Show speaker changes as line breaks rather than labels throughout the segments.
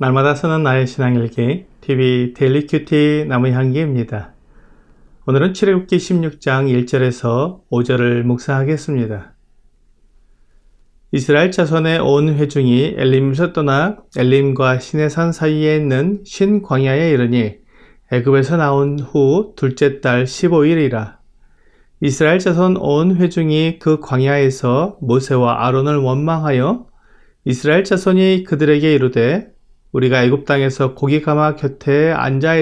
날마다 쓰는 나의 신앙일기 TV 데일리 큐티 나무향기입니다. 오늘은 출애굽기 16장 1절에서 5절을 묵상하겠습니다. 이스라엘 자손의 온 회중이 엘림에서 떠나 엘림과 시내산 사이에 있는 신광야에 이르니 애굽에서 나온 후 둘째 달 15일이라. 이스라엘 자손 온 회중이 그 광야에서 모세와 아론을 원망하여 이스라엘 자손이 그들에게 이르되 우리가 애굽 땅에서 고기 가마 곁에 앉아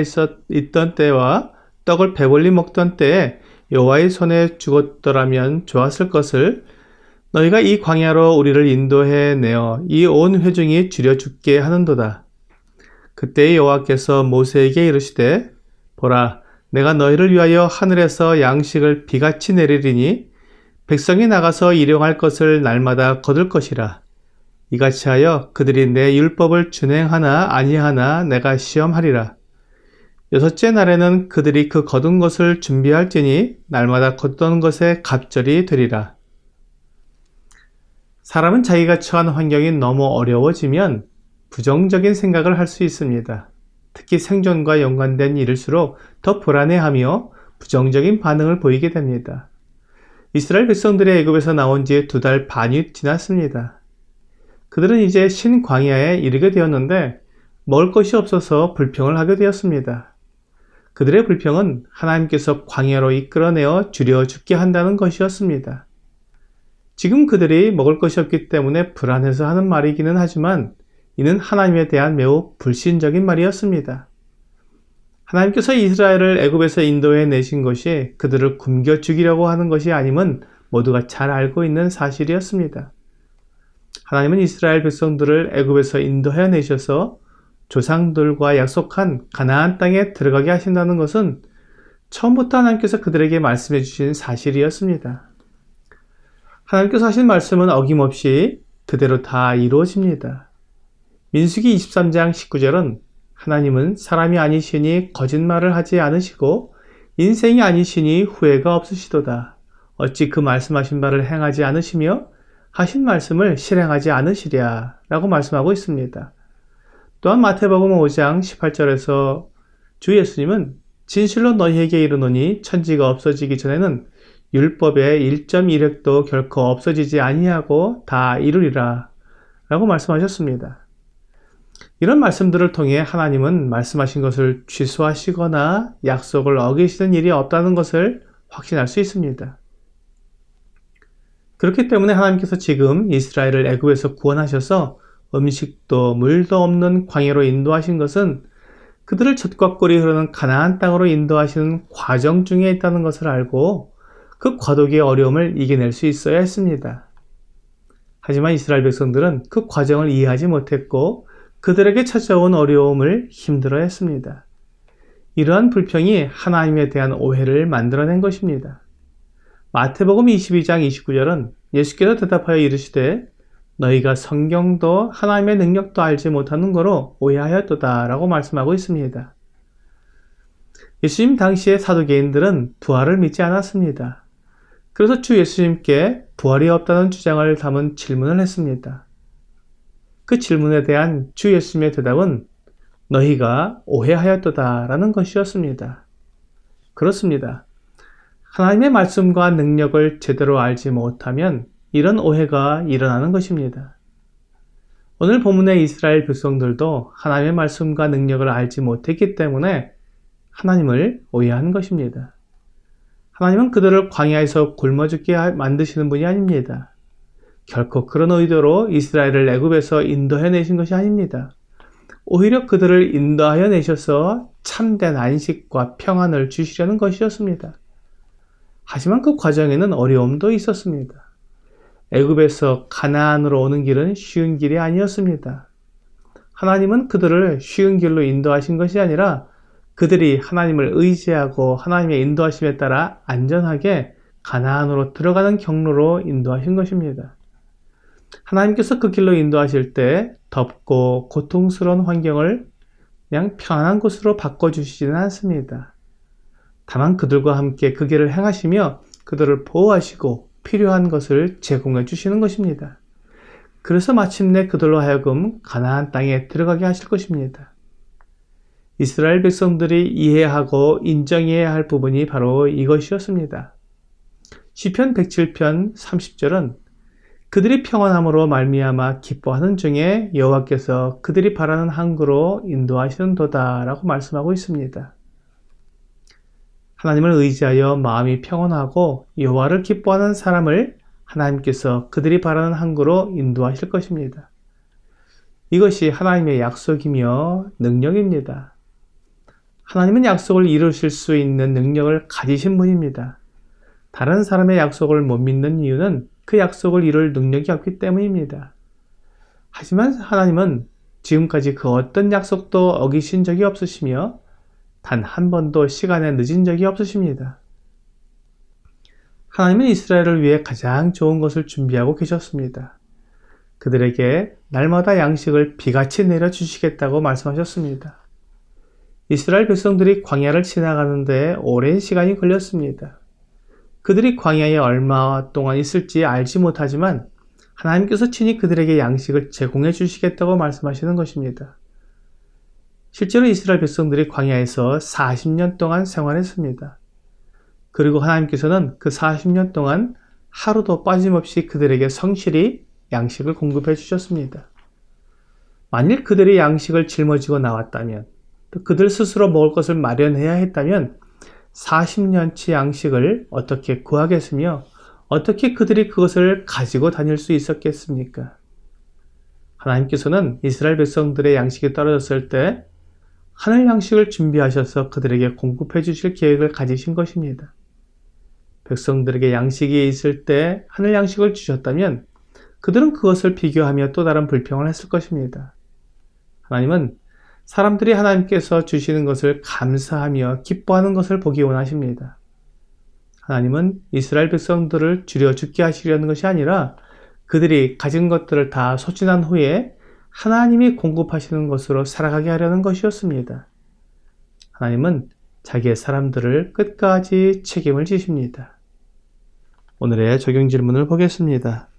있던 때와 떡을 배불리 먹던 때에 여호와의 손에 죽었더라면 좋았을 것을 너희가 이 광야로 우리를 인도해 내어 이 온 회중이 줄여 죽게 하는도다. 그때 여호와께서 모세에게 이르시되 보라 내가 너희를 위하여 하늘에서 양식을 비같이 내리리니 백성이 나가서 일용할 것을 날마다 거둘 것이라. 이같이 하여 그들이 내 율법을 준행하나 아니하나 내가 시험하리라. 여섯째 날에는 그들이 그 거둔 것을 준비할지니 날마다 걷던 것에 갑절이 되리라. 사람은 자기가 처한 환경이 너무 어려워지면 부정적인 생각을 할 수 있습니다. 특히 생존과 연관된 일일수록 더 불안해하며 부정적인 반응을 보이게 됩니다. 이스라엘 백성들이 애굽에서 나온 지 2달 반이 지났습니다. 그들은 이제 신광야에 이르게 되었는데 먹을 것이 없어서 불평을 하게 되었습니다. 그들의 불평은 하나님께서 광야로 이끌어내어 줄여 죽게 한다는 것이었습니다. 지금 그들이 먹을 것이 없기 때문에 불안해서 하는 말이기는 하지만 이는 하나님에 대한 매우 불신적인 말이었습니다. 하나님께서 이스라엘을 애굽에서 인도해 내신 것이 그들을 굶겨 죽이려고 하는 것이 아님은 모두가 잘 알고 있는 사실이었습니다. 하나님은 이스라엘 백성들을 애굽에서 인도해 내셔서 조상들과 약속한 가나안 땅에 들어가게 하신다는 것은 처음부터 하나님께서 그들에게 말씀해 주신 사실이었습니다. 하나님께서 하신 말씀은 어김없이 그대로 다 이루어집니다. 민수기 23장 19절은 하나님은 사람이 아니시니 거짓말을 하지 않으시고 인생이 아니시니 후회가 없으시도다. 어찌 그 말씀하신 바를 행하지 않으시며 하신 말씀을 실행하지 않으시랴 라고 말씀하고 있습니다. 또한 마태복음 5장 18절에서 주 예수님은 진실로 너희에게 이르노니 천지가 없어지기 전에는 율법의 1.1획도 결코 없어지지 아니하고 다 이루리라 라고 말씀하셨습니다. 이런 말씀들을 통해 하나님은 말씀하신 것을 취소하시거나 약속을 어기시는 일이 없다는 것을 확신할 수 있습니다. 그렇기 때문에 하나님께서 지금 이스라엘을 애굽에서 구원하셔서 음식도 물도 없는 광야로 인도하신 것은 그들을 젖과 꿀이 흐르는 가나안 땅으로 인도하시는 과정 중에 있다는 것을 알고 그 과도기의 어려움을 이겨낼 수 있어야 했습니다. 하지만 이스라엘 백성들은 그 과정을 이해하지 못했고 그들에게 찾아온 어려움을 힘들어했습니다. 이러한 불평이 하나님에 대한 오해를 만들어낸 것입니다. 마태복음 22장 29절은 예수께서 대답하여 이르시되 너희가 성경도 하나님의 능력도 알지 못하는 거로 오해하였도다 라고 말씀하고 있습니다. 예수님 당시의 사두개인들은 부활을 믿지 않았습니다. 그래서 주 예수님께 부활이 없다는 주장을 담은 질문을 했습니다. 그 질문에 대한 주 예수님의 대답은 너희가 오해하였도다 라는 것이었습니다. 그렇습니다. 하나님의 말씀과 능력을 제대로 알지 못하면 이런 오해가 일어나는 것입니다. 오늘 본문의 이스라엘 백성들도 하나님의 말씀과 능력을 알지 못했기 때문에 하나님을 오해한 것입니다. 하나님은 그들을 광야에서 굶어 죽게 만드시는 분이 아닙니다. 결코 그런 의도로 이스라엘을 애굽에서 인도해 내신 것이 아닙니다. 오히려 그들을 인도하여 내셔서 참된 안식과 평안을 주시려는 것이었습니다. 하지만 그 과정에는 어려움도 있었습니다. 애굽에서 가나안으로 오는 길은 쉬운 길이 아니었습니다. 하나님은 그들을 쉬운 길로 인도하신 것이 아니라 그들이 하나님을 의지하고 하나님의 인도하심에 따라 안전하게 가나안으로 들어가는 경로로 인도하신 것입니다. 하나님께서 그 길로 인도하실 때 덥고 고통스러운 환경을 그냥 편안한 곳으로 바꿔주시지는 않습니다. 다만 그들과 함께 그 길을 행하시며 그들을 보호하시고 필요한 것을 제공해 주시는 것입니다. 그래서 마침내 그들로 하여금 가나안 땅에 들어가게 하실 것입니다. 이스라엘 백성들이 이해하고 인정해야 할 부분이 바로 이것이었습니다. 시편 107편 30절은 그들이 평안함으로 말미암아 기뻐하는 중에 여호와께서 그들이 바라는 항구로 인도하시는도다 라고 말씀하고 있습니다. 하나님을 의지하여 마음이 평안하고 여호와를 기뻐하는 사람을 하나님께서 그들이 바라는 항구로 인도하실 것입니다. 이것이 하나님의 약속이며 능력입니다. 하나님은 약속을 이루실 수 있는 능력을 가지신 분입니다. 다른 사람의 약속을 못 믿는 이유는 그 약속을 이룰 능력이 없기 때문입니다. 하지만 하나님은 지금까지 그 어떤 약속도 어기신 적이 없으시며 단 한 번도 시간에 늦은 적이 없으십니다. 하나님은 이스라엘을 위해 가장 좋은 것을 준비하고 계셨습니다. 그들에게 날마다 양식을 비같이 내려주시겠다고 말씀하셨습니다. 이스라엘 백성들이 광야를 지나가는데 오랜 시간이 걸렸습니다. 그들이 광야에 얼마 동안 있을지 알지 못하지만 하나님께서 친히 그들에게 양식을 제공해 주시겠다고 말씀하시는 것입니다. 실제로 이스라엘 백성들이 광야에서 40년 동안 생활했습니다. 그리고 하나님께서는 그 40년 동안 하루도 빠짐없이 그들에게 성실히 양식을 공급해 주셨습니다. 만일 그들이 양식을 짊어지고 나왔다면, 또 그들 스스로 먹을 것을 마련해야 했다면 40년치 양식을 어떻게 구하겠으며 어떻게 그들이 그것을 가지고 다닐 수 있었겠습니까? 하나님께서는 이스라엘 백성들의 양식이 떨어졌을 때 하늘 양식을 준비하셔서 그들에게 공급해 주실 계획을 가지신 것입니다. 백성들에게 양식이 있을 때 하늘 양식을 주셨다면 그들은 그것을 비교하며 또 다른 불평을 했을 것입니다. 하나님은 사람들이 하나님께서 주시는 것을 감사하며 기뻐하는 것을 보기 원하십니다. 하나님은 이스라엘 백성들을 줄여 죽게 하시려는 것이 아니라 그들이 가진 것들을 다 소진한 후에 하나님이 공급하시는 것으로 살아가게 하려는 것이었습니다. 하나님은 자기의 사람들을 끝까지 책임을 지십니다. 오늘의 적용 질문을 보겠습니다.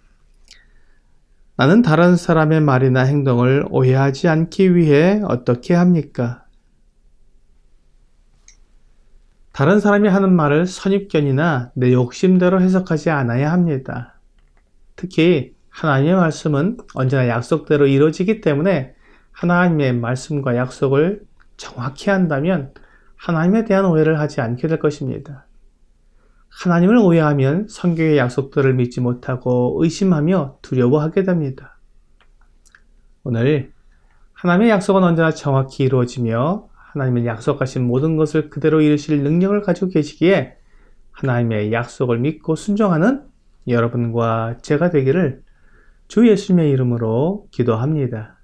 나는 다른 사람의 말이나 행동을 오해하지 않기 위해 어떻게 합니까? 다른 사람이 하는 말을 선입견이나 내 욕심대로 해석하지 않아야 합니다. 특히 하나님의 말씀은 언제나 약속대로 이루어지기 때문에 하나님의 말씀과 약속을 정확히 한다면 하나님에 대한 오해를 하지 않게 될 것입니다. 하나님을 오해하면 성경의 약속들을 믿지 못하고 의심하며 두려워하게 됩니다. 오늘 하나님의 약속은 언제나 정확히 이루어지며 하나님은 약속하신 모든 것을 그대로 이루실 능력을 가지고 계시기에 하나님의 약속을 믿고 순종하는 여러분과 제가 되기를 주 예수님의 이름으로 기도합니다.